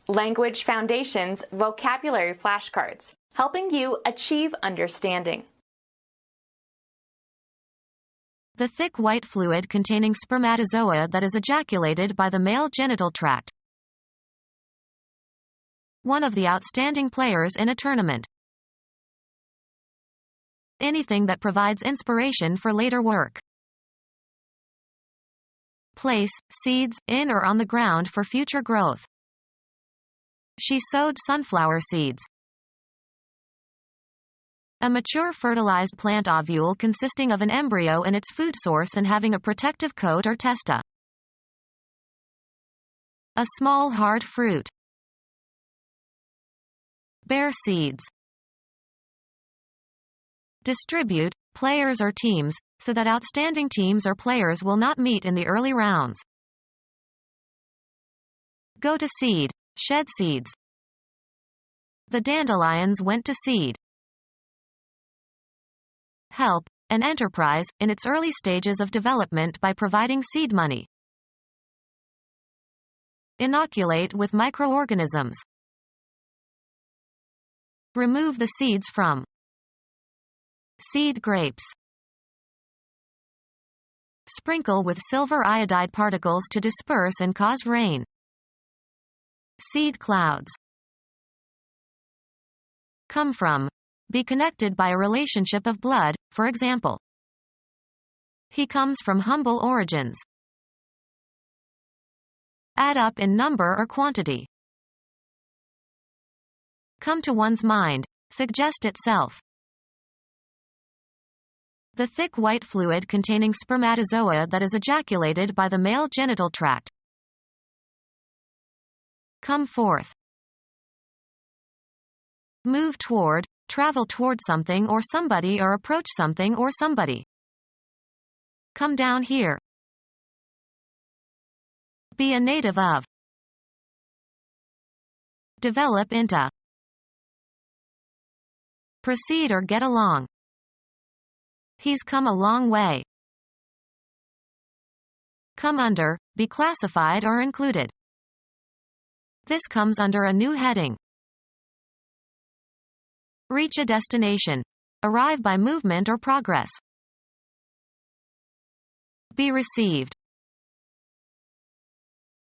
Language Foundations Vocabulary Flashcards, helping you achieve understanding. The thick white fluid containing spermatozoa that is ejaculated by the male genital tract. One of the outstanding players in a tournament. Anything that provides inspiration for later work. Place seeds in or on the ground for future growth. She sowed sunflower seeds. A mature fertilized plant ovule consisting of an embryo and its food source and having a protective coat or testa. A small hard fruit. Bear seeds. Distribute, players or teams, so that outstanding teams or players will not meet in the early rounds. Go to seed, shed seeds. The dandelions went to seed. Help, an enterprise, in its early stages of development by providing seed money. Inoculate with microorganisms. Remove the seeds from. Seed grapes. Sprinkle with silver iodide particles to disperse and cause rain. Seed clouds. Come from. Be connected by a relationship of blood, for example. He comes from humble origins. Add up in number or quantity. Come to one's mind. Suggest itself. The thick white fluid containing spermatozoa that is ejaculated by the male genital tract. Come forth. Move toward, travel toward something or somebody or approach something or somebody. Come down here. Be a native of. Develop into. Proceed or get along. He's come a long way. Come under, be classified or included. This comes under a new heading. Reach a destination. Arrive by movement or progress. Be received.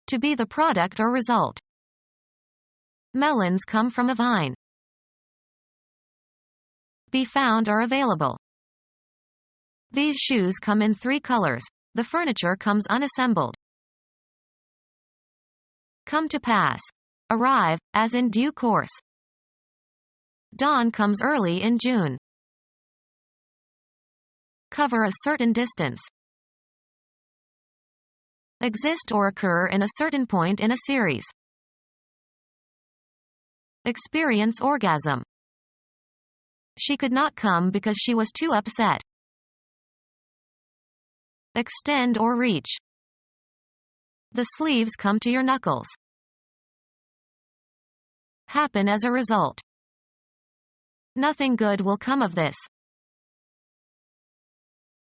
To be the product or result. Melons come from a vine. Be found or available. These shoes come in 3 colors. The furniture comes unassembled. Come to pass. Arrive, as in due course. Dawn comes early in June. Cover a certain distance. Exist or occur in a certain point in a series. Experience orgasm. She could not come because she was too upset. Extend or reach. The sleeves come to your knuckles. Happen as a result. Nothing good will come of this.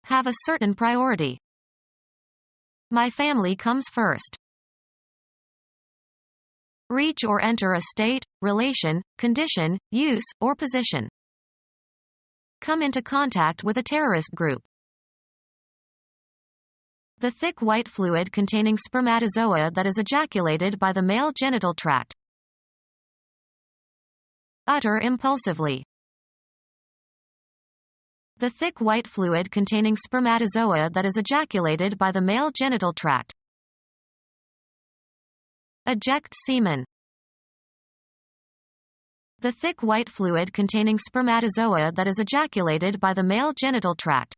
Have a certain priority. My family comes first. Reach or enter a state, relation, condition, use, or position. Come into contact with a terrorist group. The thick white fluid containing spermatozoa that is ejaculated by the male genital tract. Utter impulsively. The thick white fluid containing spermatozoa that is ejaculated by the male genital tract. Eject semen. The thick white fluid containing spermatozoa that is ejaculated by the male genital tract.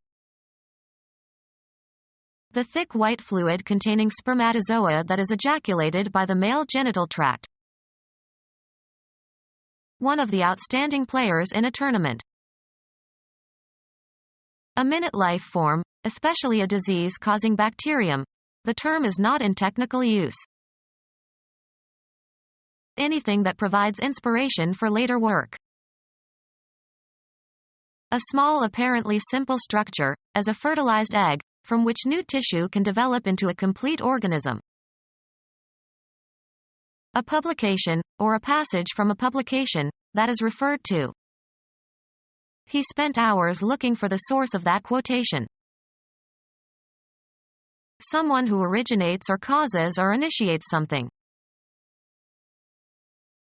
The thick white fluid containing spermatozoa that is ejaculated by the male genital tract. One of the outstanding players in a tournament. A minute life form, especially a disease-causing bacterium. The term is not in technical use. Anything that provides inspiration for later work. A small apparently simple structure, as a fertilized egg, from which new tissue can develop into a complete organism. A publication, or a passage from a publication, that is referred to. He spent hours looking for the source of that quotation. Someone who originates or causes or initiates something.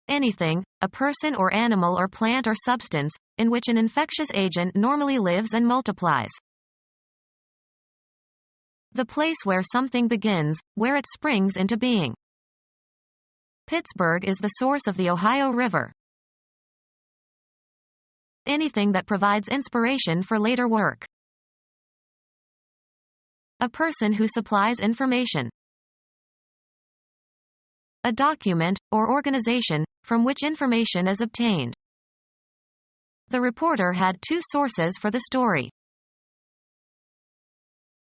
Anything, a person or animal or plant or substance, in which an infectious agent normally lives and multiplies. The place where something begins, where it springs into being. Pittsburgh is the source of the Ohio River. Anything that provides inspiration for later work. A person who supplies information. A document, or organization, from which information is obtained. The reporter had two sources for the story.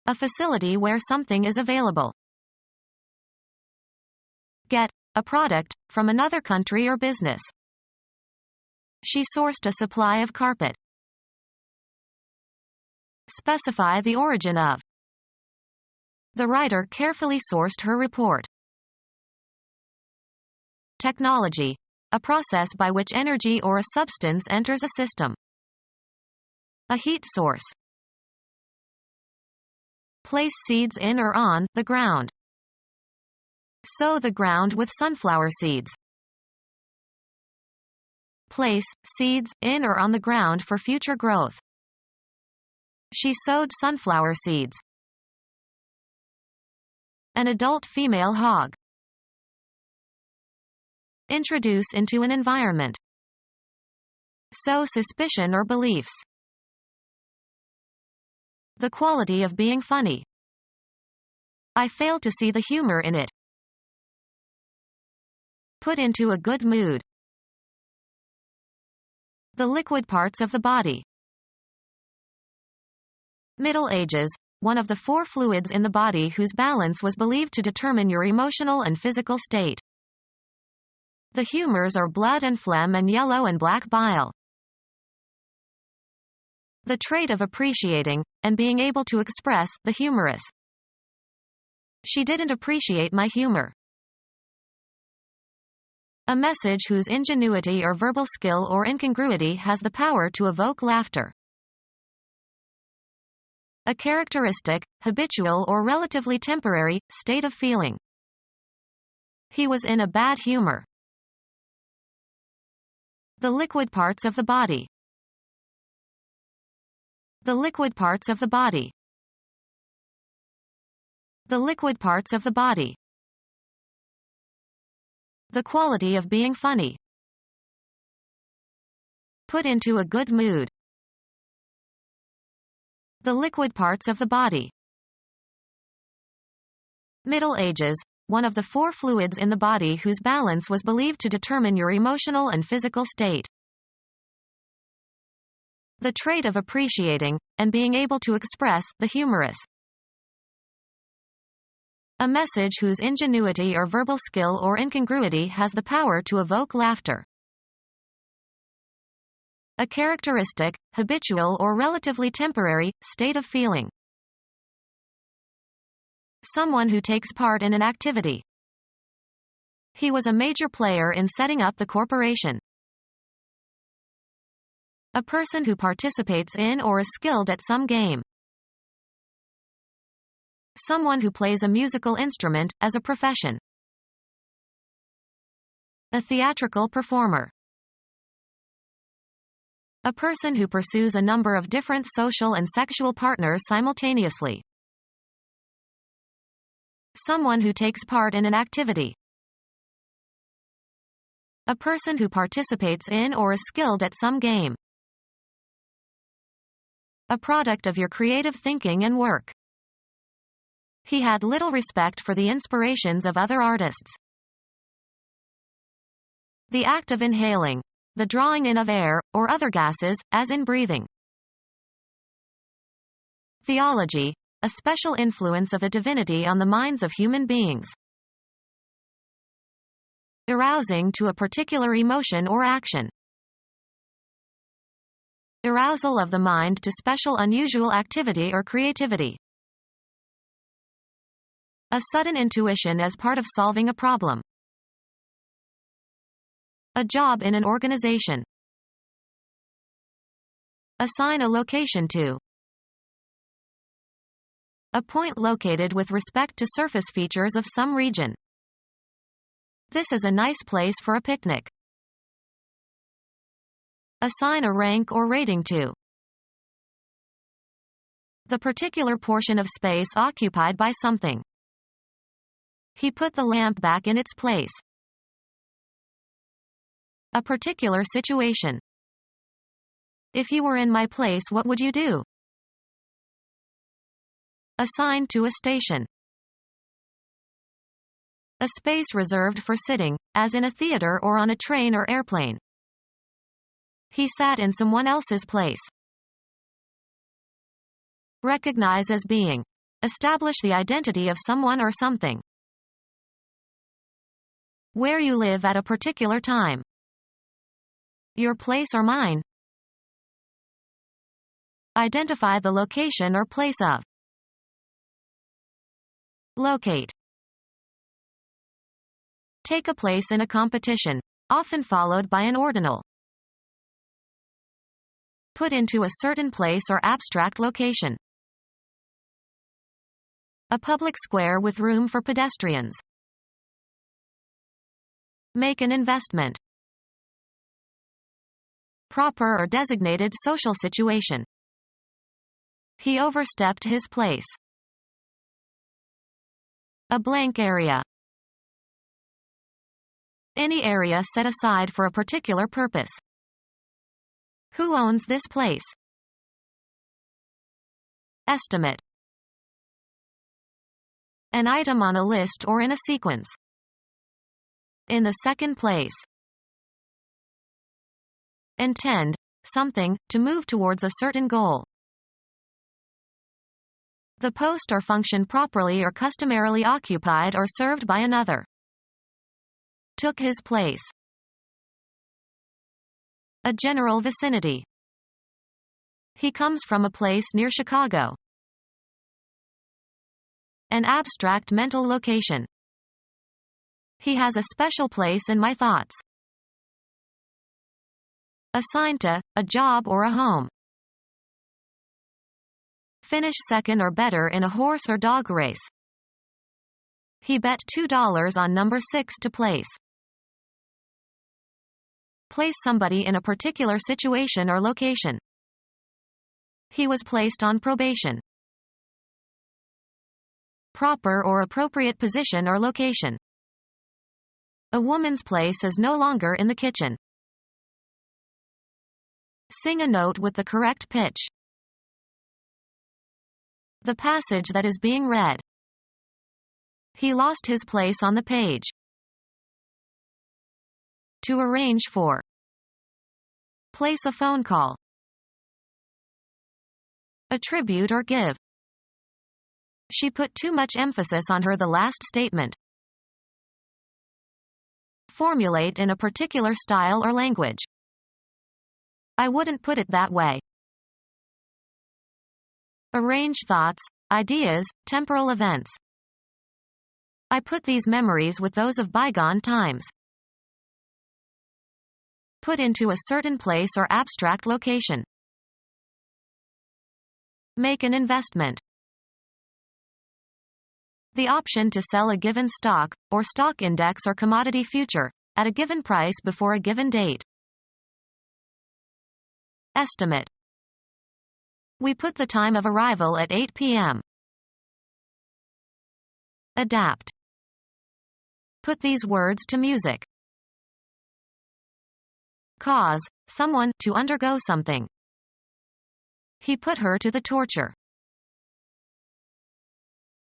A facility where something is available. Get, a product, from another country or business. She sourced a supply of carpet. Specify the origin of. The writer carefully sourced her report. Technology, a process by which energy or a substance enters a system. A heat source. Place seeds in or on the ground. Sow the ground with sunflower seeds. Place seeds in or on the ground for future growth. She sowed sunflower seeds. An adult female hog. Introduce into an environment. Sow suspicion or beliefs. The quality of being funny. I fail to see the humor in it. Put into a good mood. The liquid parts of the body. Middle Ages, one of the four fluids in the body whose balance was believed to determine your emotional and physical state. The humors are blood and phlegm and yellow and black bile. The trait of appreciating, and being able to express, the humorous. She didn't appreciate my humor. A message whose ingenuity or verbal skill or incongruity has the power to evoke laughter. A characteristic, habitual or relatively temporary, state of feeling. He was in a bad humor. The liquid parts of the body. The liquid parts of the body. The liquid parts of the body. The quality of being funny. Put into a good mood. The liquid parts of the body. Middle Ages, one of the four fluids in the body whose balance was believed to determine your emotional and physical state. The trait of appreciating, and being able to express, the humorous. A message whose ingenuity or verbal skill or incongruity has the power to evoke laughter. A characteristic, habitual or relatively temporary, state of feeling. Someone who takes part in an activity. He was a major player in setting up the corporation. A person who participates in or is skilled at some game. Someone who plays a musical instrument, as a profession. A theatrical performer. A person who pursues a number of different social and sexual partners simultaneously. Someone who takes part in an activity. A person who participates in or is skilled at some game. A product of your creative thinking and work. He had little respect for the inspirations of other artists. The act of inhaling. The drawing in of air, or other gases, as in breathing. Theology. A special influence of a divinity on the minds of human beings. Arousing to a particular emotion or action. Arousal of the mind to special unusual activity or creativity. A sudden intuition as part of solving a problem. A job in an organization. Assign a location to. A point located with respect to surface features of some region. This is a nice place for a picnic. Assign a rank or rating to. The particular portion of space occupied by something. He put the lamp back in its place. A particular situation. If you were in my place, what would you do? Assigned to a station. A space reserved for sitting, as in a theater or on a train or airplane. He sat in someone else's place. Recognize as being. Establish the identity of someone or something. Where you live at a particular time. Your place or mine. Identify the location or place of. Locate. Take a place in a competition, often followed by an ordinal. Put into a certain place or abstract location. A public square with room for pedestrians. Make an investment. Proper or designated social situation. He overstepped his place. A blank area. Any area set aside for a particular purpose. Who owns this place? Estimate. An item on a list or in a sequence. In the second place. Intend, something, to move towards a certain goal. The post or function properly or customarily occupied or served by another. Took his place. A general vicinity. He comes from a place near Chicago. An abstract mental location. He has a special place in my thoughts. Assigned to, a job or a home. Finish second or better in a horse or dog race. He bet $2 on number 6 to place. Place somebody in a particular situation or location. He was placed on probation. Proper or appropriate position or location. A woman's place is no longer in the kitchen. Sing a note with the correct pitch. The passage that is being read. He lost his place on the page. To arrange for. Place a phone call. Attribute or give. She put too much emphasis on the last statement. Formulate in a particular style or language. I wouldn't put it that way. Arrange thoughts, ideas, temporal events. I put these memories with those of bygone times. Put into a certain place or abstract location. Make an investment. The option to sell a given stock, or stock index or commodity future, at a given price before a given date. Estimate. We put the time of arrival at 8 p.m. Adapt. Put these words to music. Cause someone to undergo something. He put her to the torture.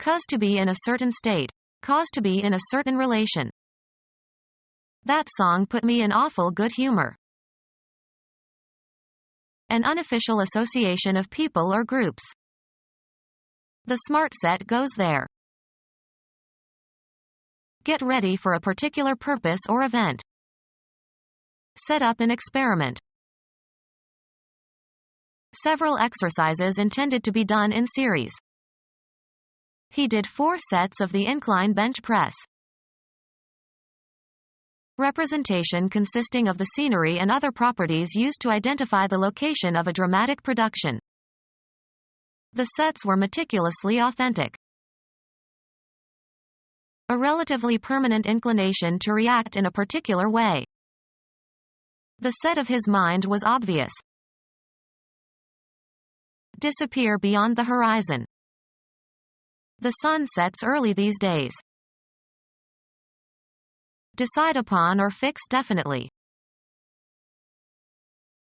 Cause to be in a certain state. Cause to be in a certain relation. That song put me in awful good humor. An unofficial association of people or groups. The smart set goes there. Get ready for a particular purpose or event. Set up an experiment. Several exercises intended to be done in series. He did 4 sets of the incline bench press. Representation consisting of the scenery and other properties used to identify the location of a dramatic production. The sets were meticulously authentic. A relatively permanent inclination to react in a particular way. The set of his mind was obvious. Disappear beyond the horizon. The sun sets early these days. Decide upon or fix definitely.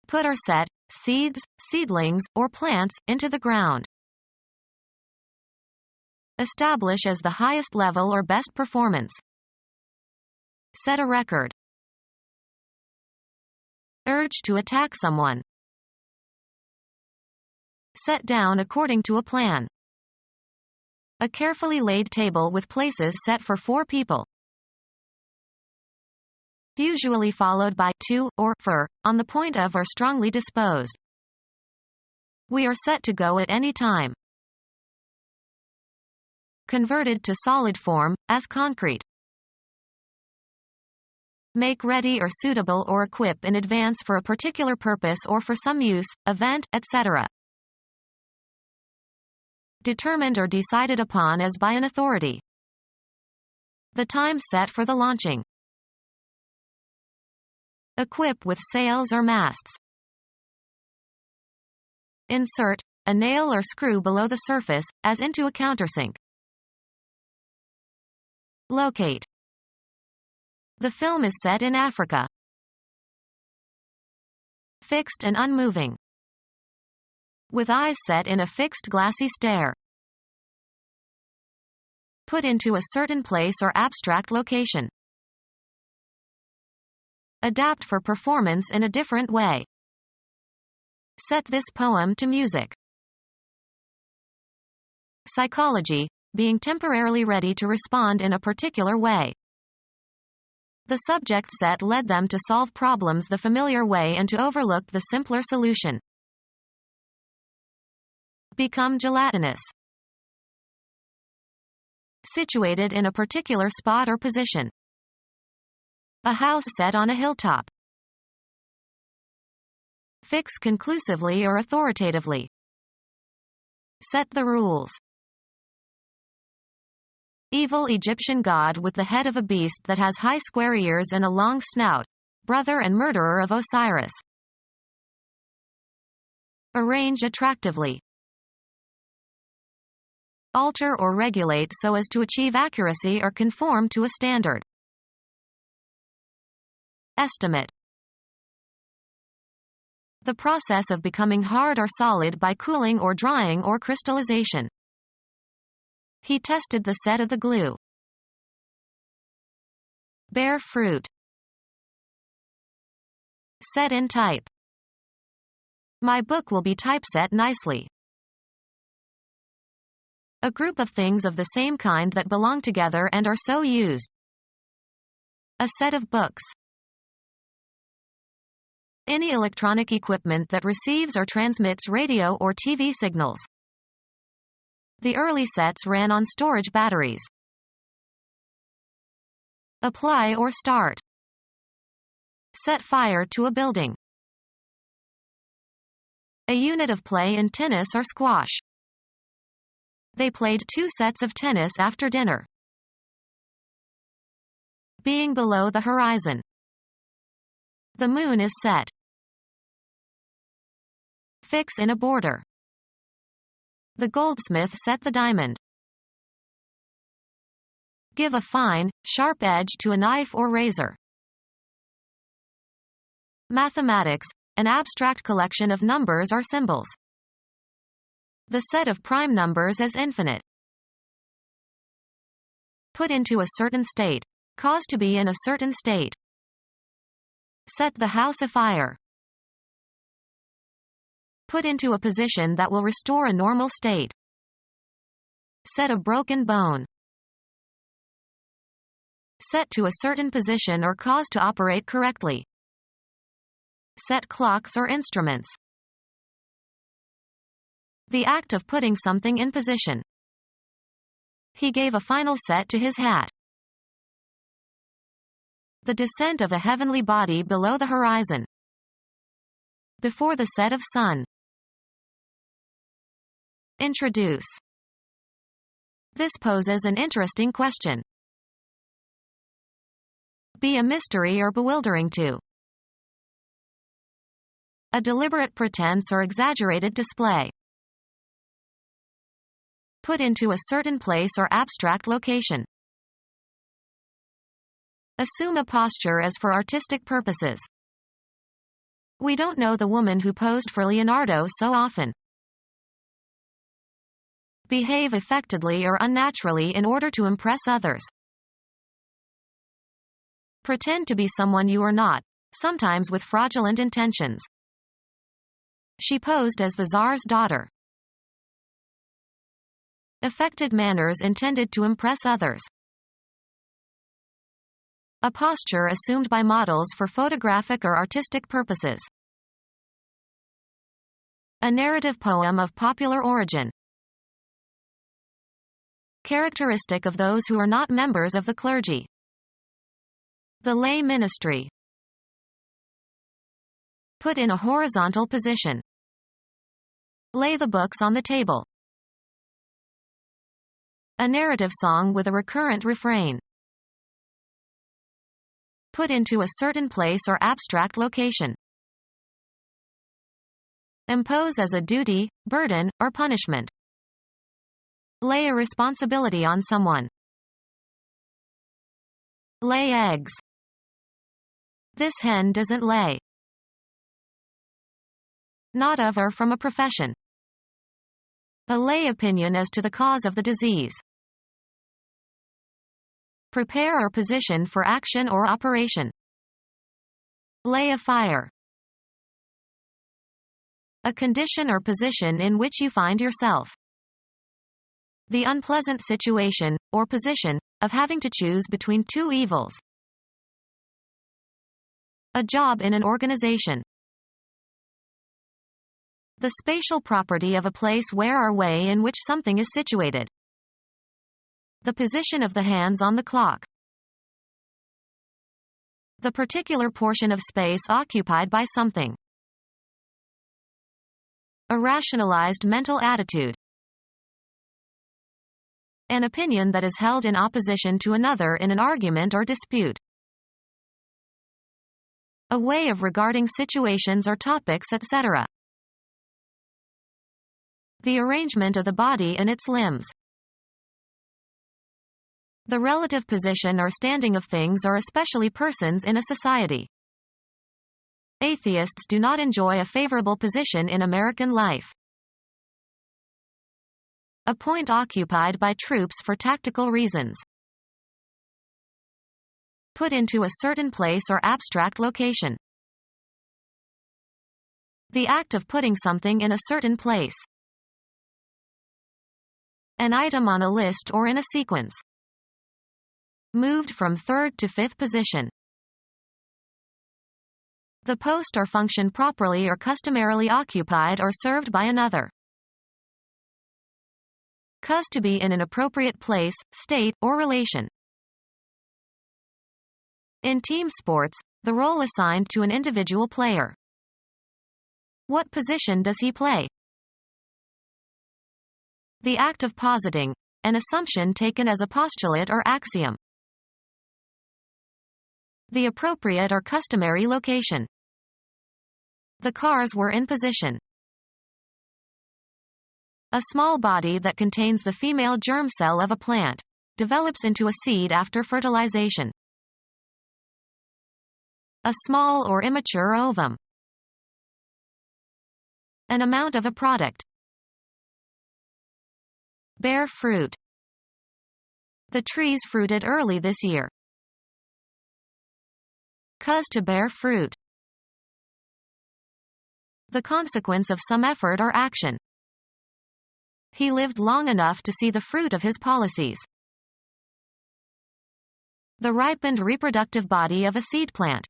Put or set, seeds, seedlings, or plants, into the ground. Establish as the highest level or best performance. Set a record. Urge to attack someone. Set down according to a plan. A carefully laid table with places set for 4 people. Usually followed by to, or for, on the point of or strongly disposed. We are set to go at any time. Converted to solid form, as concrete. Make ready or suitable or equip in advance for a particular purpose or for some use, event, etc. Determined or decided upon as by an authority. The time set for the launching. Equip with sails or masts. Insert a nail or screw below the surface, as into a countersink. Locate. The film is set in Africa. Fixed and unmoving. With eyes set in a fixed glassy stare. Put into a certain place or abstract location. Adapt for performance in a different way. Set this poem to music. Psychology, being temporarily ready to respond in a particular way. The subject set led them to solve problems the familiar way and to overlook the simpler solution. Become gelatinous. Situated in a particular spot or position. A house set on a hilltop. Fix conclusively or authoritatively. Set the rules. Evil Egyptian god with the head of a beast that has high square ears and a long snout, brother and murderer of Osiris. Arrange attractively. Alter or regulate so as to achieve accuracy or conform to a standard. Estimate. The process of becoming hard or solid by cooling or drying or crystallization. He tested the set of the glue. Bear fruit. Set in type. My book will be typeset nicely. A group of things of the same kind that belong together and are so used. A set of books. Any electronic equipment that receives or transmits radio or TV signals. The early sets ran on storage batteries. Apply or start. Set fire to a building. A unit of play in tennis or squash. They played 2 sets of tennis after dinner. Being below the horizon. The moon is set. Fix in a border. The goldsmith set the diamond. Give a fine, sharp edge to a knife or razor. Mathematics, an abstract collection of numbers or symbols. The set of prime numbers as infinite. Put into a certain state. Cause to be in a certain state. Set the house afire. Put into a position that will restore a normal state. Set a broken bone. Set to a certain position or cause to operate correctly. Set clocks or instruments. The act of putting something in position. He gave a final set to his hat. The descent of a heavenly body below the horizon. Before the set of sun. Introduce. This poses an interesting question. Be a mystery or bewildering to. A deliberate pretense or exaggerated display. Put into a certain place or abstract location. Assume a posture as for artistic purposes. We don't know the woman who posed for Leonardo so often. Behave affectedly or unnaturally in order to impress others. Pretend to be someone you are not, sometimes with fraudulent intentions. She posed as the Tsar's daughter. Affected manners intended to impress others. A posture assumed by models for photographic or artistic purposes. A narrative poem of popular origin. Characteristic of those who are not members of the clergy. The lay ministry. Put in a horizontal position. Lay the books on the table. A narrative song with a recurrent refrain. Put into a certain place or abstract location. Impose as a duty, burden, or punishment. Lay a responsibility on someone. Lay eggs. This hen doesn't lay. Not of or from a profession. A lay opinion as to the cause of the disease. Prepare or position for action or operation. Lay a fire. A condition or position in which you find yourself. The unpleasant situation, or position, of having to choose between two evils. A job in an organization. The spatial property of a place where or way in which something is situated. The position of the hands on the clock. The particular portion of space occupied by something. A rationalized mental attitude. An opinion that is held in opposition to another in an argument or dispute. A way of regarding situations or topics, etc. The arrangement of the body and its limbs. The relative position or standing of things or especially persons in a society. Atheists do not enjoy a favorable position in American life. A point occupied by troops for tactical reasons. Put into a certain place or abstract location. The act of putting something in a certain place. An item on a list or in a sequence. Moved from third to fifth position. The post or function properly or customarily occupied or served by another. Cause to be in an appropriate place, state, or relation. In team sports, the role assigned to an individual player. What position does he play? The act of positing, an assumption taken as a postulate or axiom. The appropriate or customary location. The cars were in position. A small body that contains the female germ cell of a plant develops into a seed after fertilization. A small or immature ovum. An amount of a product. Bear fruit. The trees fruited early this year. Cause to bear fruit. The consequence of some effort or action. He lived long enough to see the fruit of his policies. The ripened reproductive body of a seed plant.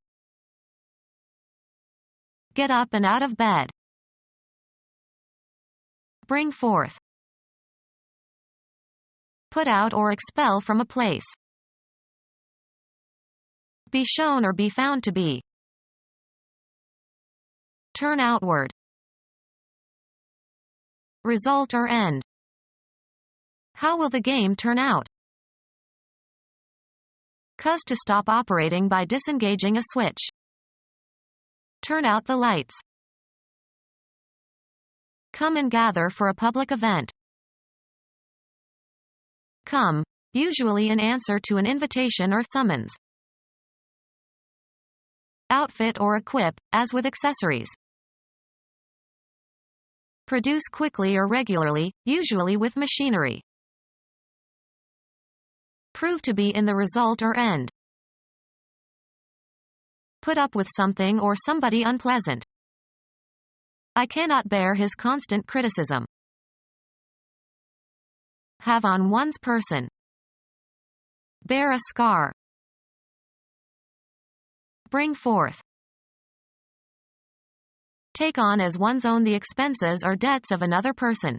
Get up and out of bed. Bring forth. Put out or expel from a place. Be shown or be found to be. Turn outward. Result or end. How will the game turn out? Cause to stop operating by disengaging a switch. Turn out the lights. Come and gather for a public event. Come, usually in answer to an invitation or summons. Outfit or equip, as with accessories. Produce quickly or regularly, usually with machinery. Prove to be in the result or end. Put up with something or somebody unpleasant. I cannot bear his constant criticism. Have on one's person. Bear a scar. Bring forth. Take on as one's own the expenses or debts of another person.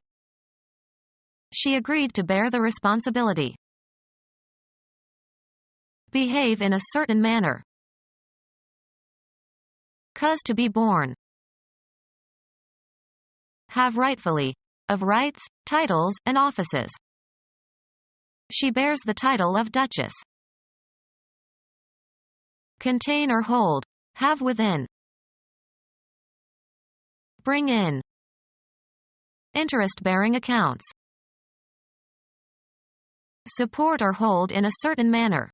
She agreed to bear the responsibility. Behave in a certain manner. Cause to be born. Have rightfully. Of rights, titles, and offices. She bears the title of Duchess. Contain or hold. Have within. Bring in. Interest-bearing accounts. Support or hold in a certain manner.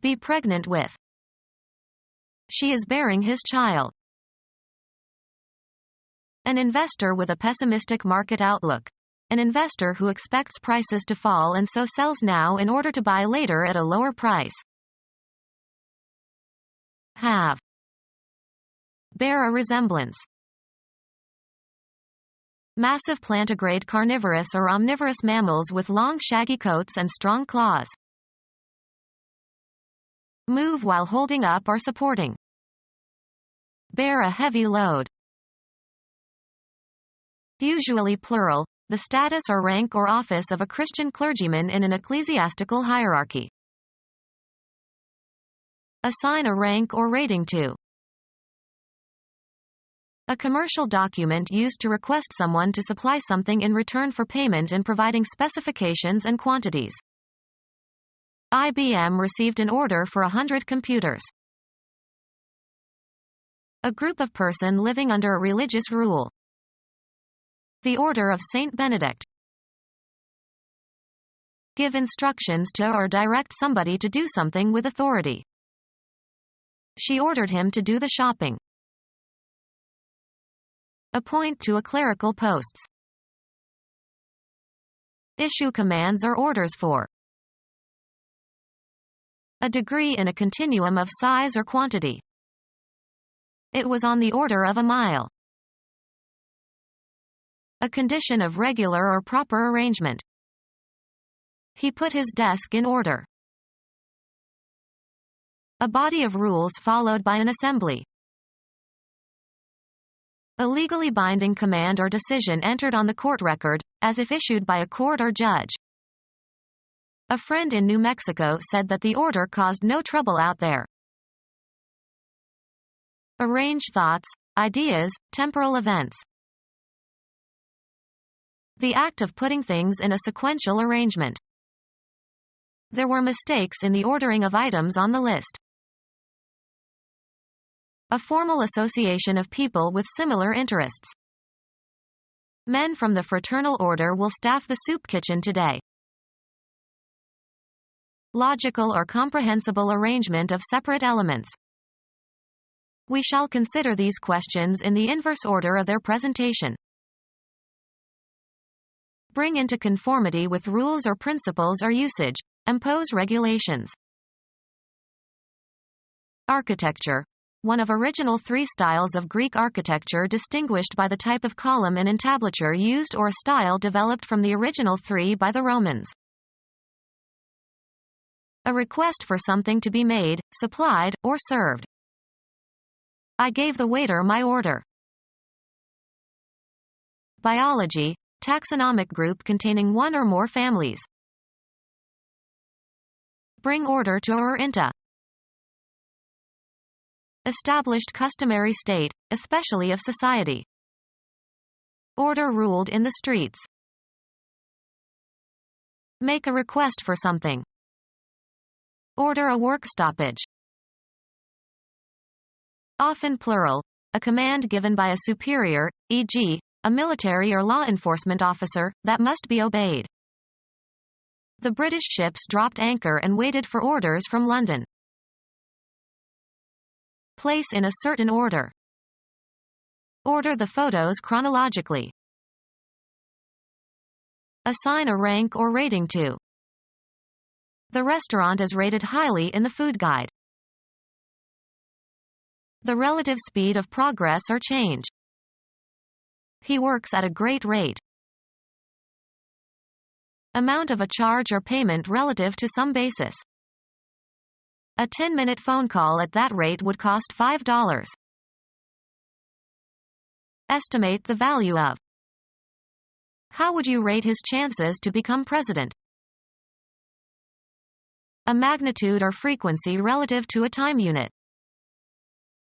Be pregnant with. She is bearing his child. An investor with a pessimistic market outlook. An investor who expects prices to fall and so sells now in order to buy later at a lower price. Have. Bear a resemblance. Massive plantigrade carnivorous or omnivorous mammals with long shaggy coats and strong claws. Move while holding up or supporting. Bear a heavy load. Usually plural, the status or rank or office of a Christian clergyman in an ecclesiastical hierarchy. Assign a rank or rating to. A commercial document used to request someone to supply something in return for payment and providing specifications and quantities. IBM received an order for 100 computers. A group of person living under a religious rule. The Order of Saint Benedict. Give instructions to or direct somebody to do something with authority. She ordered him to do the shopping. Appoint to a clerical posts. Issue commands or orders for. A degree in a continuum of size or quantity. It was on the order of a mile. A condition of regular or proper arrangement. He put his desk in order. A body of rules followed by an assembly. A legally binding command or decision entered on the court record, as if issued by a court or judge. A friend in New Mexico said that the order caused no trouble out there. Arrange thoughts, ideas, temporal events. The act of putting things in a sequential arrangement. There were mistakes in the ordering of items on the list. A formal association of people with similar interests. Men from the fraternal order will staff the soup kitchen today. Logical or comprehensible arrangement of separate elements. We shall consider these questions in the inverse order of their presentation. Bring into conformity with rules or principles or usage. Impose regulations. Architecture. One of original three styles of Greek architecture distinguished by the type of column and entablature used or a style developed from the original three by the Romans. A request for something to be made, supplied, or served. I gave the waiter my order. Biology. Taxonomic group containing one or more families. Bring order to or into. Established customary state, especially of society. Order ruled in the streets. Make a request for something. Order a work stoppage. Often plural, a command given by a superior, e.g., a military or law enforcement officer, that must be obeyed. The British ships dropped anchor and waited for orders from London. Place in a certain order. Order the photos chronologically. Assign a rank or rating to. The restaurant is rated highly in the food guide. The relative speed of progress or change. He works at a great rate. Amount of a charge or payment relative to some basis. A 10-minute phone call at that rate would cost $5. Estimate the value of. How would you rate his chances to become president? A magnitude or frequency relative to a time unit.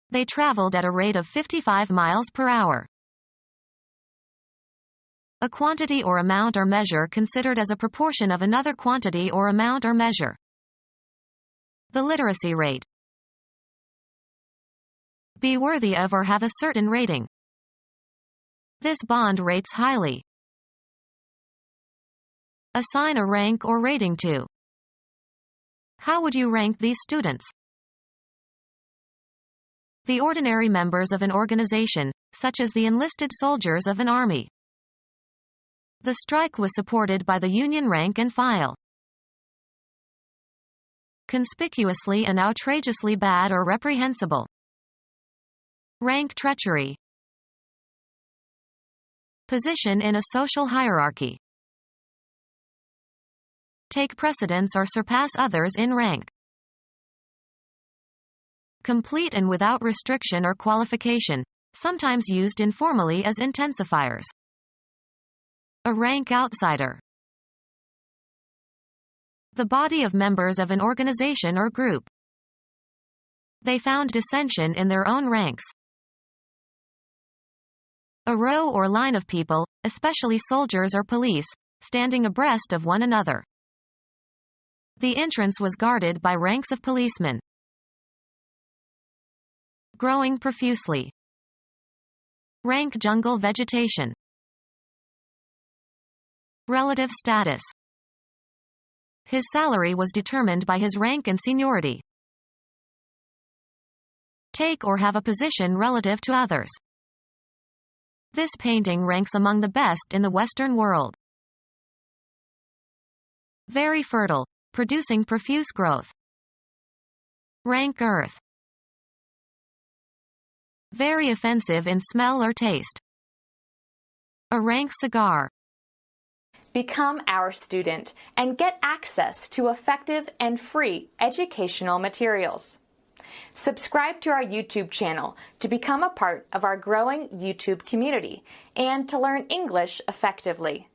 They traveled at a rate of 55 miles per hour. A quantity or amount or measure considered as a proportion of another quantity or amount or measure. The literacy rate. Be worthy of or have a certain rating. This bond rates highly. Assign a rank or rating to. How would you rank these students? The ordinary members of an organization, such as the enlisted soldiers of an army. The strike was supported by the Union rank and file. Conspicuously and outrageously bad or reprehensible. Rank treachery. Position in a social hierarchy. Take precedence or surpass others in rank. Complete and without restriction or qualification, sometimes used informally as intensifiers. A rank outsider. The body of members of an organization or group. They found dissension in their own ranks. A row or line of people, especially soldiers or police, standing abreast of one another. The entrance was guarded by ranks of policemen. Growing profusely. Rank jungle vegetation. Relative status. His salary was determined by his rank and seniority. Take or have a position relative to others. This painting ranks among the best in the Western world. Very fertile, producing profuse growth. Rank earth. Very offensive in smell or taste. A rank cigar. Become our student and get access to effective and free educational materials. Subscribe to our YouTube channel to become a part of our growing YouTube community and to learn English effectively.